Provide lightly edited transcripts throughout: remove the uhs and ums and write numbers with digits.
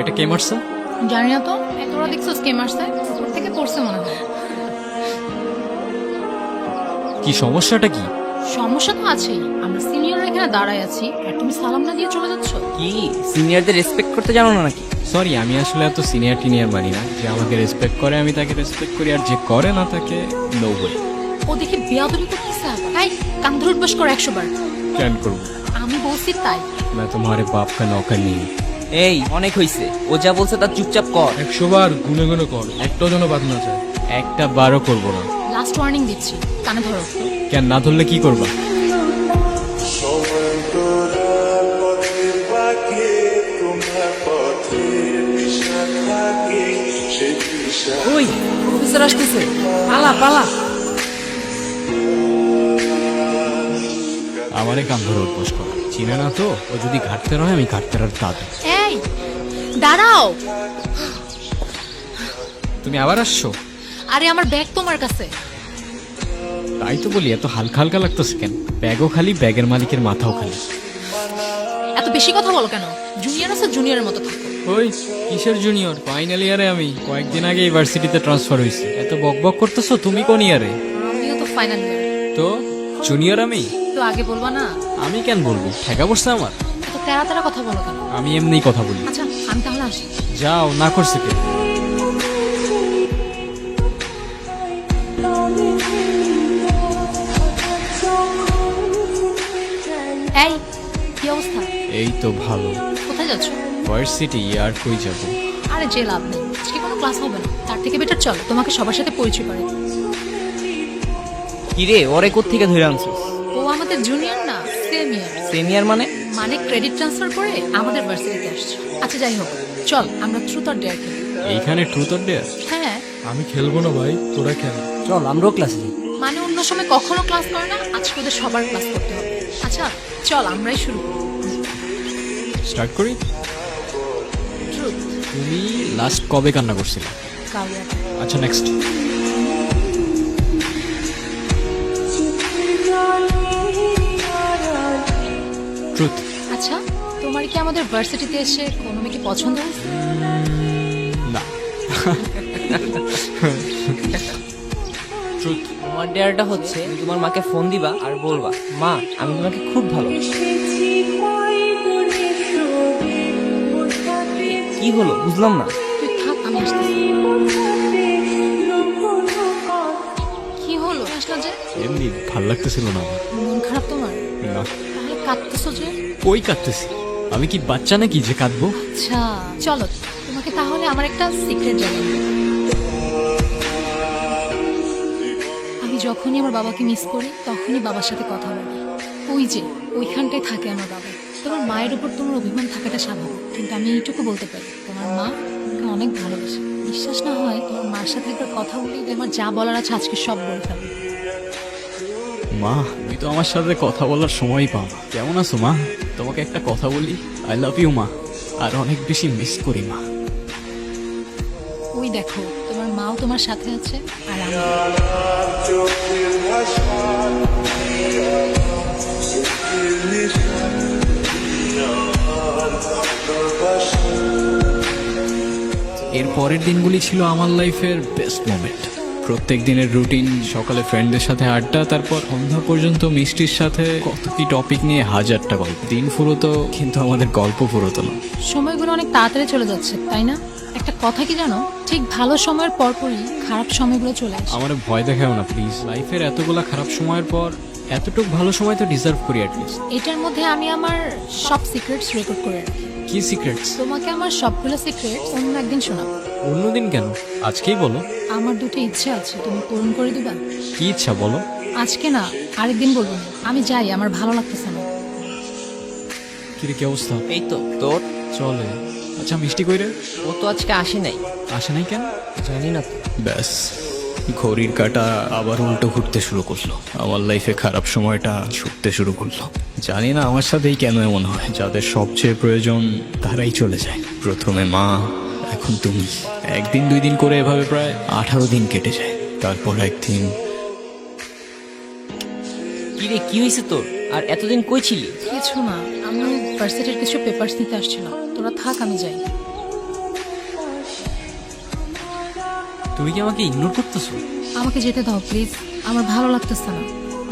এটা কে মারছে? জানি না তো, তোরা দেখছিস কে মারছে? উপর থেকে পড়ছে মনে হয়। কি সমস্যাটা কি? সমস্যা তো আছেই, আমরা সিনিয়ররা এখানে দাঁড়ায় আছি আর তুমি সালাম না দিয়ে চলে যাচ্ছ। কি সিনিয়রদের রেসপেক্ট করতে জানো না নাকি? সরি, আমি আসলে এত সিনিয়র টিনিয়র মানি না। যে আমাকে রেসপেক্ট করে আমি তাকে রেসপেক্ট করি, আর যে করে না তাকে নো ওয়ে। ও দেখে বেয়াদবি করতেছে। তাই কান ধরে উঠবাস করো 100 বার। কেন করবো? আমি বলছি তাই। मैं तुम्हारे बाप का नौकर नहीं। এই অনেক হইছে, ও যা বলছে তার চুপচাপ কর। 100 বার গুনে গুনে কর, একটাও যেন বাদ না যায়। একটা বারও করবো না। লাস্ট ওয়ার্নিং দিচ্ছি, কানে ধরো। কেন না ধরলে কি করবা? ওই প্রফেসর আসতেছে, পালা পালা। আমারে কান ধরে উঠবোস কর, চিনে না তো? ও যদি ঘাটতে রয় আমি ঘাটতে আর দাদু। এই দাঁড়াও। তুমি আবার আসছো? আরে আমার ব্যাগ তোমার কাছে। তাই তো বলি, এত হালকা হালকা লাগতেছে কেন? ব্যাগও খালি, ব্যাগের মালিকের মাথাও খালি। এত বেশি কথা বলো কেন? জুনিয়র আছে, জুনিয়রের মতো থাকো। ওই কিসের জুনিয়র? ফাইনাল ইয়ারে আমি, কয়েকদিন আগে ইউনিভার্সিটিতে ট্রান্সফার হয়েছি। এত বকবক করতেছো, তুমি কোন ইয়ারে? আমিও তো ফাইনাল ইয়ার। তো জুনিয়র আমি? তো আগে বলবা না? আমি কেন বলবো? ঠেকা পড়ছে আমার। এত তেরা তেরা কথা বলো কেন? আমি এমনিই কথা বলি। আচ্ছা আমি তাহলে আসি। যাও, না করছে কে? এই কি অবস্থা? এই তো ভালো। কোথায় যাচ্ছ? ভার্সিটি আর কই যাব? আরে যে লাভ নেই, আজকে কোনো ক্লাস হবে না। তার থেকে বেটার চল তোমাকে সবার সাথে পরিচয় করে। কি রে, ওরে কোত্থেকে ধরে আনছিস? ও আমাদের জুনিয়র না, সিনিয়র। সিনিয়র মানে? মানে ক্রেডিট ট্রান্সফার করে আমাদের ভার্সিটিতে আসছে। আচ্ছা যাই হোক, চল আমরা ট্রুথ অর ডেয়ার খেলি। এইখানে ট্রুথ অর ডেয়ার? হ্যাঁ আমি খেলবো না ভাই, তোরা খেল। চল আমরাও ক্লাসে যাই। মানে অন্য সময় কখনো ক্লাস করে না, আজকে ওদের সবার ক্লাস করতে হবে। আচ্ছা চল আমরাই শুরু করি। স্টার্ট করি। ট্রুথ। তুমি লাস্ট কবে কান্না করছিলে? কাল রাতে। আচ্ছা নেক্সট। ট্রুথ। আচ্ছা তোমার কি আমাদের ভার্সিটিতে এসে কোনো মেয়েকে পছন্দ হয়েছে? না। ট্রুথ। তোমার ডেয়ারটা হচ্ছে তুমি তোমার মাকে ফোন দিবা আর বলবা, মা আমি তোমাকে খুব ভালোবাসি। কি হলো বুঝলাম না। তুই থাক, আমি আসতেছি। কি হলো আসলা যে? এমনি ভাল লাগতেছিল না আমার। মন খারাপ তোমার? না। তাহলে কাঁদতেছো যে? কই কাঁদতেছি? আমি কি বাচ্চা নাকি যে কাঁদবো? আচ্ছা চলো তোমাকে তাহলে আমার একটা সিক্রেট জানাই। আমি যখনই আমার বাবাকে মিস করি তখনই বাবার সাথে কথা বলি। ওই যে ওইখানটায় থাকে আমার বাবা। তোমার মায়ের উপর তোমার অভিমান থাকাটা স্বাভাবিক, কিন্তু আমি এইটুকু বলতে পারি তোমার মা তোমাকে অনেক ভালোবাসে। বিশ্বাস না হয় তোমার মার সাথে একবার কথা বলি, আমার যা বলার আছে আজকে সব বলে ফেলবো। মা, তুমি তো আমার সাথে কথা বলার সময়ই পাও না। কেমন আছো মা? তোমাকে একটা কথা বলি, আই লাভ ইউ মা, আর অনেক বেশি মিস করি মা। ওই দেখো তোমার মাও তোমার সাথে আছে আর আমি। এর পরের দিনগুলি ছিল আমার লাইফের বেস্ট মোমেন্ট। প্রত্যেক দিনের রুটিন, সকালে ফ্রেন্ডদের সাথে আড্ডা, তারপর সন্ধ্যা পর্যন্ত মিষ্টির সাথে কত কি টপিক নিয়ে হাজারটা গল্প। দিন ফুরোতো কিন্তু আমাদের গল্প ফুরোতো না। সময়গুলো অনেক তাড়াতাড়ি চলে যাচ্ছে তাই না? একটা কথা কি জানো, ঠিক ভালো সময়ের পরপরই খারাপ সময়গুলো চলে আসে। আমার ভয় দেখাও না প্লিজ। লাইফের এতগুলা খারাপ সময়ের পর এতটুক ভালো সময় তো ডিজার্ভ করি অ্যাটলিস্ট। এটার মধ্যে আমি আমার সব সিক্রেটস রেকর্ড করে রাখি। কি সিক্রেটস? তোমাকে আমার সবগুলো সিক্রেটস অন্য একদিন শোনাবো। অন্যদিন কেন? আজকেই বলো। আমার দুটো ইচ্ছে আছে, তুমি পূরণ করে দিবা? কি ইচ্ছা বলো? আজকে না, আরেকদিন বলবো না। আমি যাই, আমার ভালো লাগতেছে না। কিরে কি অবস্থা? এই তো তোর। চলে। আচ্ছা মিষ্টি কইরে? ও তো আজকে আসে নাই। আসে নাই কেন? জানি না তো। ব্যাস, ঘড়ির কাঁটা আবার উল্টো ঘুরতে শুরু করলো। আমার লাইফে খারাপ সময়টা ছুটতে শুরু করলো। জানি না আমার সাথেই কেন এমন হয়। যাদের সবচেয়ে প্রয়োজন তারাই চলে যায়। প্রথমে মা, এখন তুমি। একদিন দুই দিন করে এভাবে প্রায় 18 দিন কেটে যায়। তারপর একদিন। কি রে, কি হয়েছে তোর? আর এতদিন কই ছিলি? কিছু না, আমি ভার্সিটির কিছু পেপারস নিতে আসছিলাম। তোরা থাক, আমি যাই। তুমি কি আমাকে ইগনোর করতেছো? আমাকে যেতে দাও প্লিজ, আমার ভালো লাগতেছে না।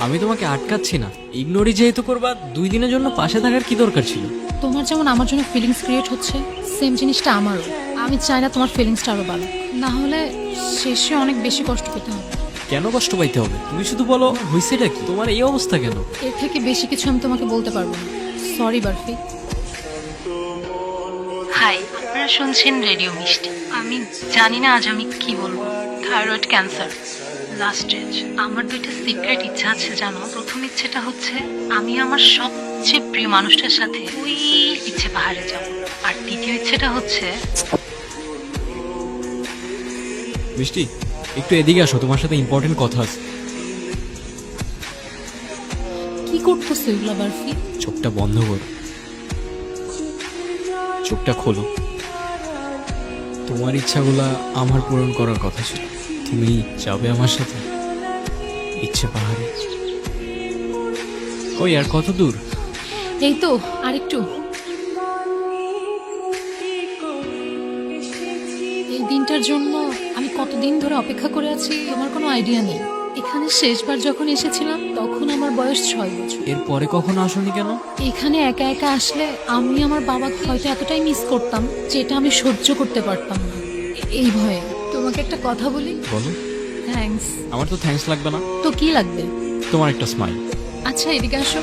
আমি তোমাকে আটকাচ্ছি না, ইগনোরই যেহেতু করবা 2 দিনের জন্য পাশে থাকার কি দরকার ছিল? তোমার যেমন আমার জন্য ফিলিংস ক্রিয়েট হচ্ছে, সেম জিনিসটা আমারও। আমি চাই না তোমার ফিলিংসটা আরো বাড়ুক, না হলে শেষে অনেক বেশি কষ্ট পেতে হবে। কেন কষ্ট পাইতে হবে? তুমি শুধু বলো হয়েছেটা কি, তোমার এই অবস্থা কেন? এর থেকে বেশি কিছু আমি তোমাকে বলতে পারবো না। সরি বারফি। হাই, আপনারা শুনছেন রেডিও মিষ্টি। আমি জানি না আজ আমি কি বলবো। Thyroid cancer last stage. আমার 2টা সিক্রেট ইচ্ছা আছে জানো। প্রথম ইচ্ছেটা হচ্ছে আমি আমার সবচেয়ে প্রিয় মানুষটার সাথে ওই ইচ্ছে পাহাড়ে যাব। আর দ্বিতীয় ইচ্ছেটা হচ্ছে মিষ্টি, একটু এদিকে আসো, তোমার সাথে ইম্পর্টেন্ট কথা আছে। কি করতেছে এগুলা বারফি? চোখটা বন্ধ করো, চোখটা খোলো। তোমার ইচ্ছাগুলা আমার পূরণ করার কথা ছিল। তুমি যাবে আমার সাথে ইচ্ছে পাহাড়ে? ওই আর কত দূর? এই তো আরেকটু। এই দিনটার জন্য আমি কতদিন ধরে অপেক্ষা করে আছি আমার কোনো আইডিয়া নেই। এখানে শেষবার যখন এসেছিলাম তখন আমার বয়স 6 বছর। এরপরে কখনো আসোনি কেন? এখানে একা একা আসলে আমি আমার বাবাকে হয়তো এতটাই মিস করতাম যেটা আমি সহ্য করতে পারতাম না। এই ভয়ে তোমাকে একটা কথা বলি। বলো। থ্যাঙ্কস। আমার তো থ্যাঙ্কস লাগবে না, তো কি লাগবে? তোমার একটা স্মাইল। আচ্ছা এদিকে আসো।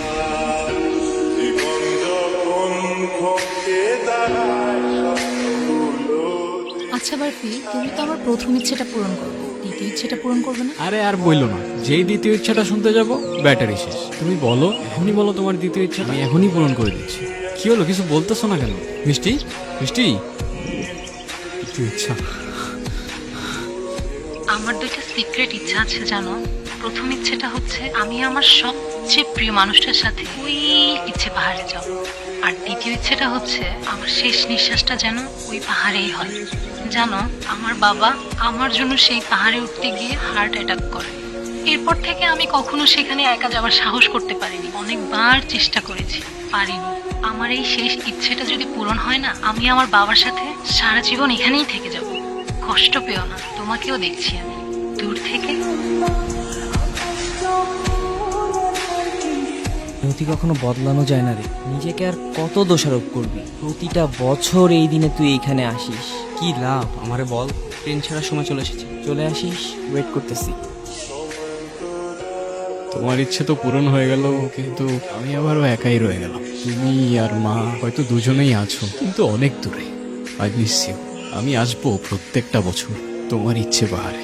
আচ্ছা বারফি, তুমি তো আমার প্রথম ইচ্ছেটা পূরণ করবে, দ্বিতীয় ইচ্ছেটা পূরণ করবে না? আরে আর বইলো না, যেই দ্বিতীয় ইচ্ছাটা শুনতে যাব ব্যাটারি শেষ। তুমি বলো, এখনই বলো তোমার দ্বিতীয় ইচ্ছা, আমি এখনই পূরণ করে দিচ্ছি। কি হলো, কিছু বলতেছো না কেন? মিষ্টি, মিষ্টি, দ্বিতীয় ইচ্ছা। আমার 2টা সিক্রেট ইচ্ছা আছে জানো। প্রথম ইচ্ছেটা হচ্ছে আমি আমার সবচেয়ে প্রিয় মানুষটার সাথে ওই ইচ্ছে পাহাড়ে যাব। আর দ্বিতীয় ইচ্ছেটা হচ্ছে আমার শেষ নিঃশ্বাসটা যেন ওই পাহাড়েই হয়। জানো, আমার বাবা আমার জন্য সেই পাহাড়ে উঠতে গিয়ে হার্ট অ্যাটাক করে। এরপর থেকে আমি কখনো সেখানে একা যাওয়ার সাহস করতে পারিনি। অনেকবার চেষ্টা করেছি, পারিনি। আমার এই শেষ ইচ্ছেটা যদি পূরণ হয় না, আমি আমার বাবার সাথে সারা জীবন এখানেই থেকে যাব। কষ্ট পেও না, তোমাকেও দেখছি আমি দূর থেকে। নথি কখনো বদলানো যায় না রে। নিজেকে আর কত দোষারোপ করবি? প্রতিটা বছর এই দিনে তুই এইখানে আসিস, কি লাভ? আমারে বল। ট্রেন ছাড়ার সময় চলে এসেছি, চলে আসিস, ওয়েট করতেছি। তোমার ইচ্ছে তো পূরণ হয়ে গেল, কিন্তু আমি আবারও একাই রয়ে গেলাম। তুমি আর মা হয়তো দুজনেই আছো, কিন্তু অনেক দূরে। I miss you. আমি আসবো প্রত্যেকটা বছর তোমার ইচ্ছে পাহাড়ে।